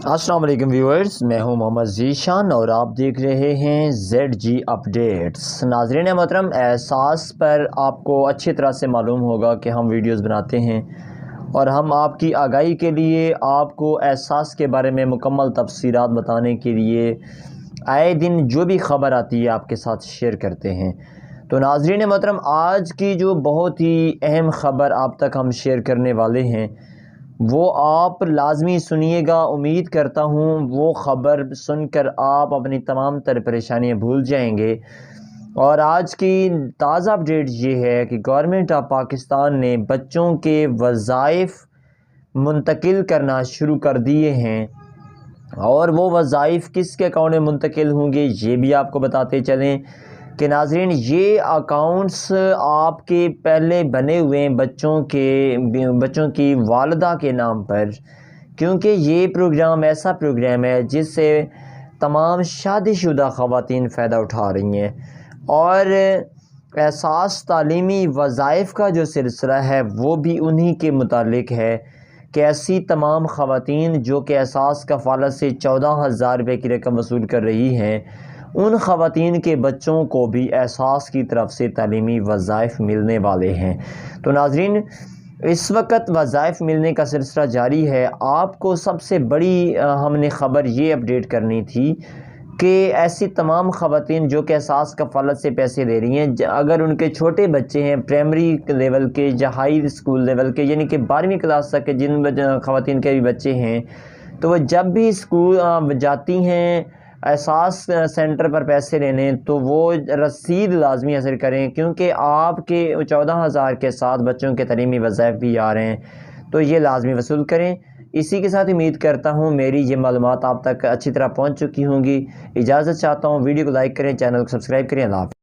अस्सलाम वालेकुम व्यूअर्स, मैं हूं मोहम्मद ज़ीशान और आप देख रहे हैं ZG अपडेट्स। नाज़रीन मोहतरम, एहसास पर आपको अच्छी तरह से मालूम होगा कि हम वीडियोस बनाते हैं और हम आपकी आगाही के लिए आपको एहसास के बारे में मुकम्मल तफसीलात बताने के लिए आए दिन जो भी ख़बर आती है आपके साथ शेयर करते हैं। तो नाज़रीन मोहतरम, आज की जो बहुत ही अहम ख़बर आप तक हम शेयर करने वाले हैं वो आप लाजमी सुनिएगा। उम्मीद करता हूँ वो ख़बर सुनकर आप अपनी तमाम तर परेशानियाँ भूल जाएंगे। और आज की ताज़ा अपडेट ये है कि गवर्नमेंट ऑफ पाकिस्तान ने बच्चों के वज़ाइफ मुंतकिल करना शुरू कर दिए हैं और वो वज़ाइफ किसके अकाउंट में मुंतकिल होंगे ये भी आपको बताते चलें कि नाज़रीन, ये अकाउंट्स आपके पहले बने हुए हैं बच्चों की वालिदा के नाम पर, क्योंकि ये प्रोग्राम ऐसा प्रोग्राम है जिससे तमाम शादीशुदा ख़वातीन फ़ायदा उठा रही हैं। और एहसास तालीमी वज़ाइफ का जो सिलसिला है वो भी उन्हीं के मुतालिक है कि ऐसी तमाम ख़वातीन जो कि एहसास कफ़ालत से 14,000 रुपये की रकम वसूल कर रही हैं, उन ख़वातीन के बच्चों को भी एहसास की तरफ से तालीमी वज़ाइफ मिलने वाले हैं। तो नाज़रीन, इस वक्त वज़ाइफ मिलने का सिलसिला जारी है। आपको सबसे बड़ी हमने ख़बर ये अपडेट करनी थी कि ऐसी तमाम ख़वातीन जो कि एहसास कफ़ालत से पैसे ले रही हैं, अगर उनके छोटे बच्चे हैं प्राइमरी लेवल के या हाई स्कूल लेवल के, यानी कि 12वीं क्लास तक के जिन ख़वातीन के भी बच्चे हैं, तो वह जब भी स्कूल जाती हैं एहसास सेंटर पर पैसे लेने, तो वो रसीद लाजमी हासिल करें, क्योंकि आपके 14,000 के साथ बच्चों के तलीमी वज़ाइफ भी आ रहे हैं, तो ये लाजमी वसूल करें। इसी के साथ उम्मीद करता हूँ मेरी ये मालूमात आप तक अच्छी तरह पहुँच चुकी होंगी। इजाज़त चाहता हूँ, वीडियो को लाइक करें, चैनल को सब्सक्राइब करें। अल्लाह हाफ़िज़।